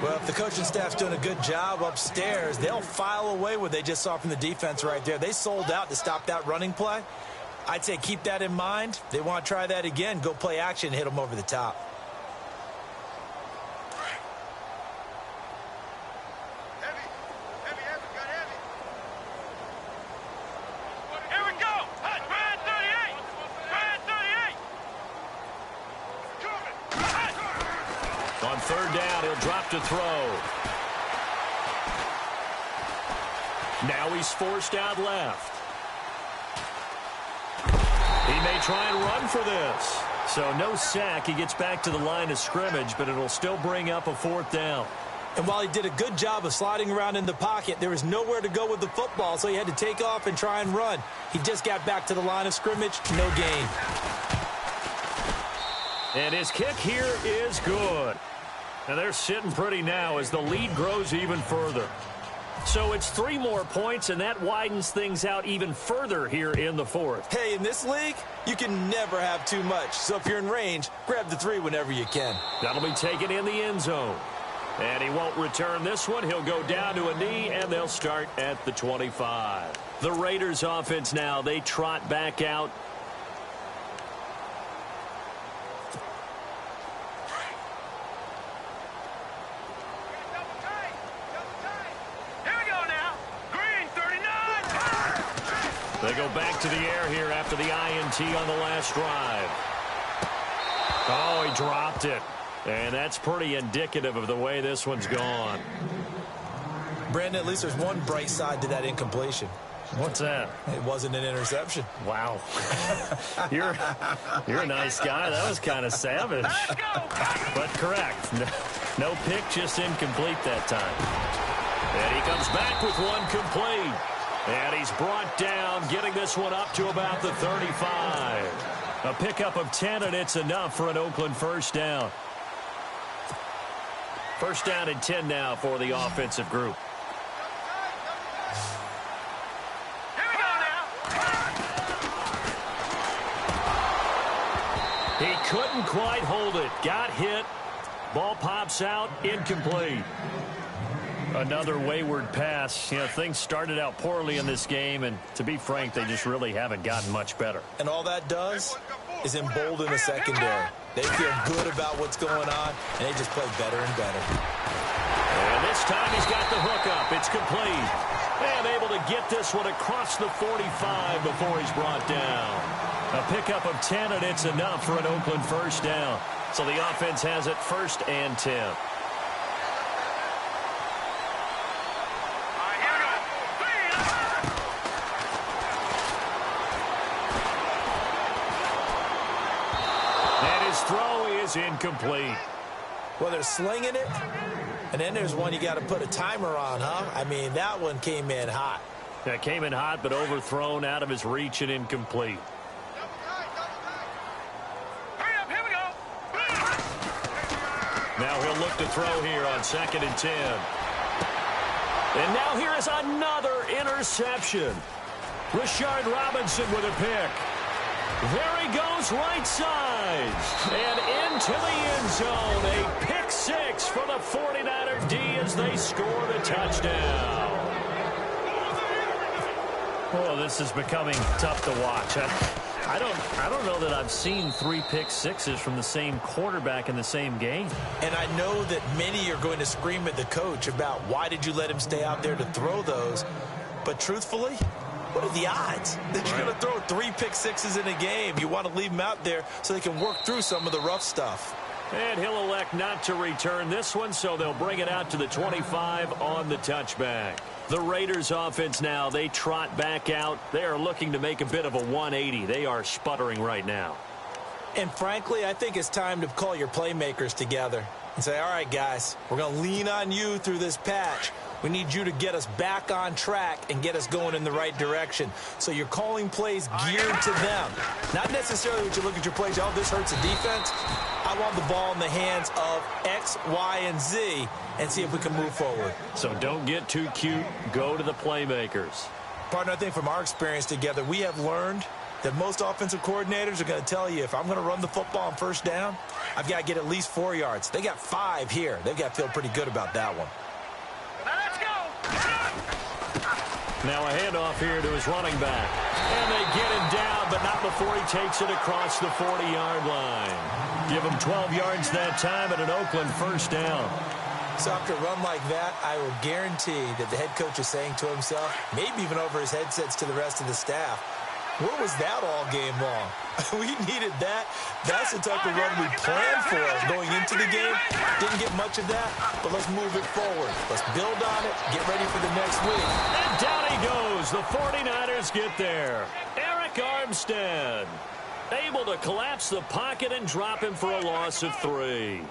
Well, if the coaching staff's doing a good job upstairs, they'll file away what they just saw from the defense right there. They sold out to stop that running play. I'd say keep that in mind. They want to try that again. Go play action, hit them over the top. On 3rd down, he'll drop to throw. Now he's forced out left. He may try and run for this. So no sack. He gets back to the line of scrimmage, but it'll still bring up a 4th down. And while he did a good job of sliding around in the pocket, there was nowhere to go with the football, so he had to take off and try and run. He just got back to the line of scrimmage, no gain. And his kick here is good. And they're sitting pretty now as the lead grows even further. So it's 3 more points, and that widens things out even further here in the 4th. Hey, in this league, you can never have too much. So if you're in range, grab the 3 whenever you can. That'll be taken in the end zone. And he won't return this one. He'll go down to a knee, and they'll start at the 25. The Raiders offense now, they trot back out. They go back to the air here after the INT on the last drive. Oh, he dropped it. And that's pretty indicative of the way this one's gone. Brandon, at least there's one bright side to that incompletion. What's that? It wasn't an interception. Wow. You're a nice guy. That was kind of savage. But correct. No pick, just incomplete that time. And he comes back with one complete. And he's brought down, getting this one up to about the 35. A pickup of 10, and it's enough for an Oakland first down. First down and 10 now for the offensive group. Here we go now. He couldn't quite hold it. Got hit. Ball pops out. Incomplete. Another wayward pass. You know, things started out poorly in this game, and to be frank, they just really haven't gotten much better. And all that does is embolden the secondary. They feel good about what's going on, and they just play better and better. And this time he's got the hook up. It's complete. And able to get this one across the 45 before he's brought down. A pickup of 10, and it's enough for an Oakland first down. So the offense has it first and 10. Throw is incomplete. Well, they're slinging it, and then there's one you got to put a timer on, huh? I mean, that one came in hot. That came in hot, but overthrown, out of his reach, and incomplete. Hurry up, here we go. Now he'll look to throw here on 2nd and 10. And now here is another interception. Rashard Robinson with a pick. There he goes, right side, and into the end zone. A pick 6 for the 49er D as they score the touchdown. Oh, this is becoming tough to watch. I don't know that I've seen 3 pick 6s from the same quarterback in the same game. And I know that many are going to scream at the coach about why did you let him stay out there to throw those. But truthfully, what are the odds that you're going to throw 3 pick 6s in a game? You want to leave them out there so they can work through some of the rough stuff. And he'll elect not to return this one, so they'll bring it out to the 25 on the touchback. The Raiders offense now, they trot back out. They are looking to make a bit of a 180. They are sputtering right now. And frankly, I think it's time to call your playmakers together and say, all right, guys, we're going to lean on you through this patch. We need you to get us back on track and get us going in the right direction. So you're calling plays geared to them. Not necessarily what you look at your plays, oh, this hurts the defense. I want the ball in the hands of X, Y, and Z and see if we can move forward. So don't get too cute. Go to the playmakers. Partner, I think from our experience together, we have learned that most offensive coordinators are going to tell you, if I'm going to run the football on first down, I've got to get at least 4 yards. They got 5 here. They've got to feel pretty good about that one. Now a handoff here to his running back. And they get him down, but not before he takes it across the 40-yard line. Give him 12 yards that time and an Oakland first down. So after a run like that, I will guarantee that the head coach is saying to himself, maybe even over his headsets to the rest of the staff, where was that all game long? We needed that. That's the type of run we planned for going into the game. Didn't get much of that, but let's move it forward. Let's build on it, get ready for the next week. And down he goes. The 49ers get there. Eric Armstead able to collapse the pocket and drop him for a loss of 3.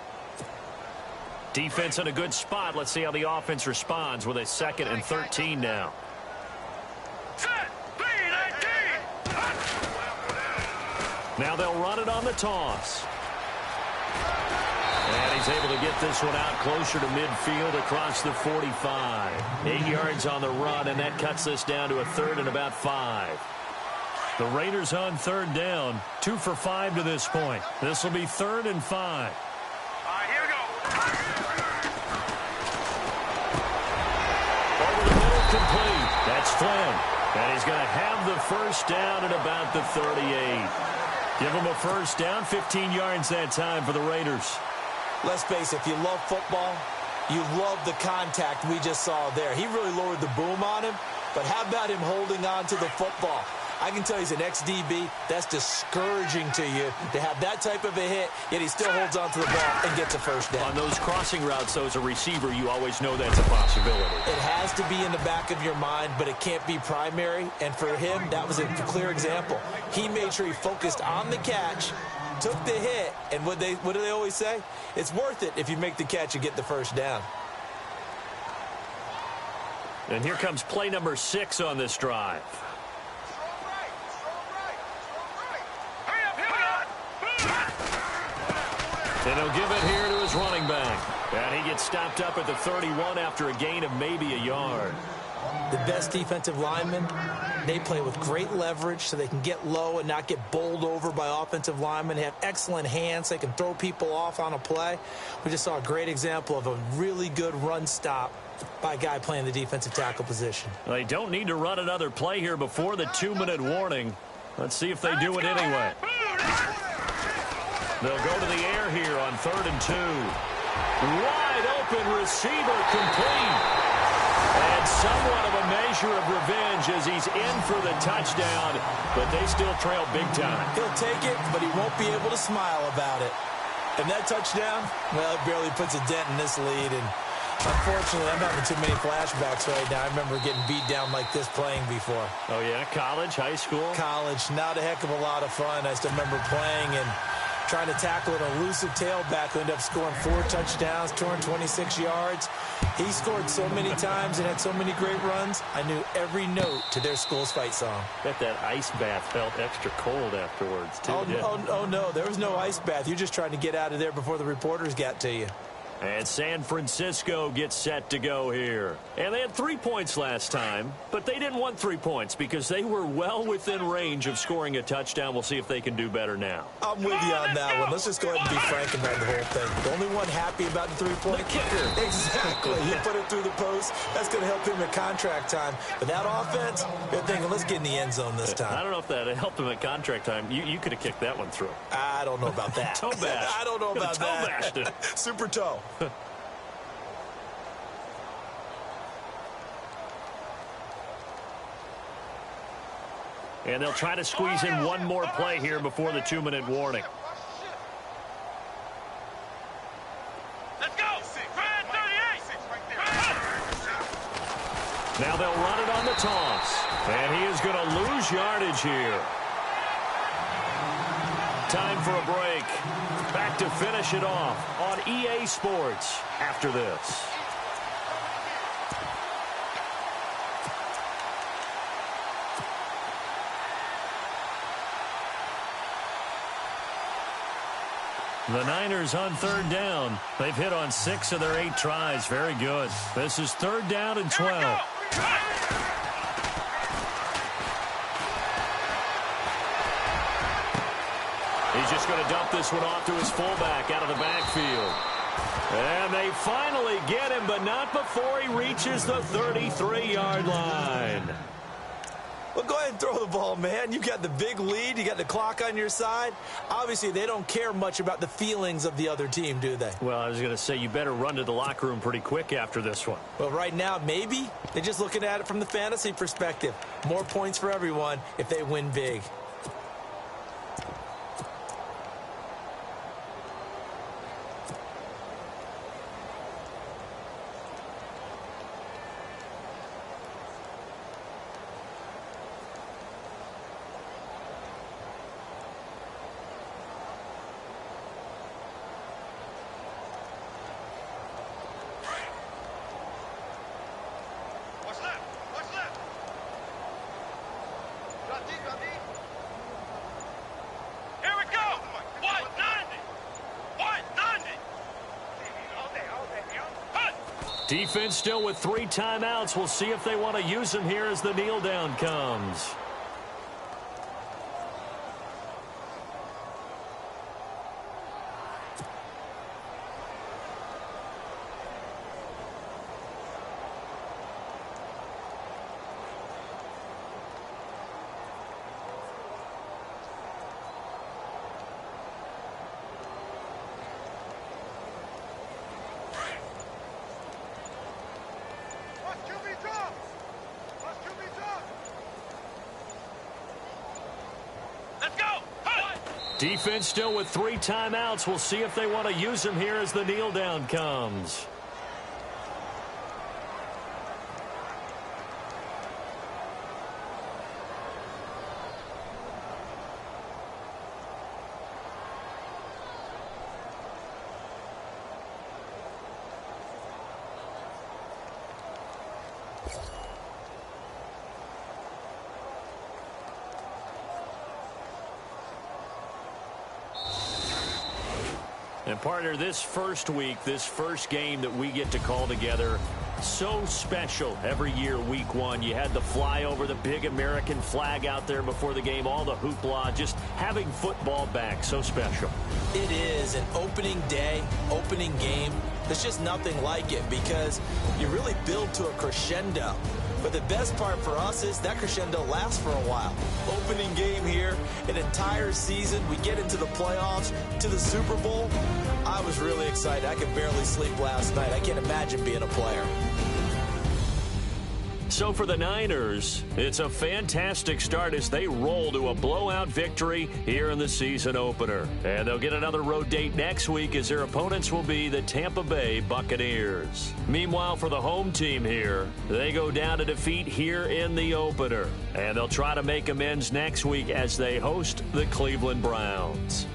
Defense in a good spot. Let's see how the offense responds with a 2nd and 13 now. Now they'll run it on the toss. And he's able to get this one out closer to midfield across the 45. 8 yards on the run, and that cuts this down to a 3rd and about 5. The Raiders on 3rd down, 2 for 5 to this point. This will be 3rd and 5. All right, here we go. Over the middle, complete. That's Flynn. And he's going to have the first down at about the 38. Give him a first down, 15 yards that time for the Raiders. Let's face it, if you love football, you love the contact we just saw there. He really lowered the boom on him, but how about him holding on to the football? I can tell he's an ex-DB. That's discouraging to you to have that type of a hit, yet he still holds on to the ball and gets a first down. On those crossing routes, though, as a receiver, you always know that's a possibility. It has to be in the back of your mind, but it can't be primary. And for him, that was a clear example. He made sure he focused on the catch, took the hit, and what do they always say? It's worth it if you make the catch and get the first down. And here comes play number 6 on this drive. Hurry up, here we go. And he'll give it here to his running back. And he gets stopped up at the 31 after a gain of maybe a yard. The best defensive linemen, they play with great leverage so they can get low and not get bowled over by offensive linemen. They have excellent hands. They can throw people off on a play. We just saw a great example of a really good run stop by a guy playing the defensive tackle position. They don't need to run another play here before the 2-minute warning. Let's see if they do it anyway. They'll go to the air here on 3rd and 2. Wide open receiver complete. And somewhat of a measure of revenge as he's in for the touchdown, but they still trail big time. He'll take it, but he won't be able to smile about it. And that touchdown, well, it barely puts a dent in this lead. And unfortunately, I'm having too many flashbacks right now. I remember getting beat down like this playing before. Oh, yeah? College, high school? College, not a heck of a lot of fun. I still remember playing and trying to tackle an elusive tailback who ended up scoring 4 touchdowns, 226 yards. He scored so many times and had so many great runs, I knew every note to their school's fight song. Bet that ice bath felt extra cold afterwards, too. Oh, no, there was no ice bath. You're just trying to get out of there before the reporters got to you. And San Francisco gets set to go here. And they had 3 points last time, but they didn't want 3 points because they were well within range of scoring a touchdown. We'll see if they can do better now. I'm with you on that one. Let's just go ahead and be frank about the whole thing. The only one happy about the 3-point kicker. Exactly. He put it through the post. That's going to help him at contract time. But that offense, they're thinking, let's get in the end zone this time. I don't know if that helped him at contract time. You could have kicked that one through. I don't know about that. Toe bash. I don't know about toe that. Bashed it. Super toe. And they'll try to squeeze in one more play here before the 2-minute warning. Let's go. Now they'll run it on the toss. And he is going to lose yardage here. Time for a break. Back to finish it off on EA Sports after this. The Niners on 3rd down. They've hit on 6 of their 8 tries. Very good. This is 3rd down and 12. He's just going to dump this one off to his fullback out of the backfield. And they finally get him, but not before he reaches the 33-yard line. Well, go ahead and throw the ball, man. You got the big lead. You got the clock on your side. Obviously, they don't care much about the feelings of the other team, do they? Well, I was going to say, you better run to the locker room pretty quick after this one. Well, right now, maybe. They're just looking at it from the fantasy perspective. More points for everyone if they win big. Defense still with 3 timeouts. We'll see if they want to use them here as the kneel down comes. Defense still with 3 timeouts. We'll see if they want to use them here as the kneel down comes. And partner, this first week, this first game that we get to call together, so special every year, week one. You had the flyover, the big American flag out there before the game, all the hoopla, just having football back, so special. It is an opening day, opening game. There's just nothing like it because you really build to a crescendo. But the best part for us is that crescendo lasts for a while. Opening game here, an entire season. We get into the playoffs, to the Super Bowl. I was really excited. I could barely sleep last night. I can't imagine being a player. So for the Niners, it's a fantastic start as they roll to a blowout victory here in the season opener. And they'll get another road date next week as their opponents will be the Tampa Bay Buccaneers. Meanwhile, for the home team here, they go down to defeat here in the opener. And they'll try to make amends next week as they host the Cleveland Browns.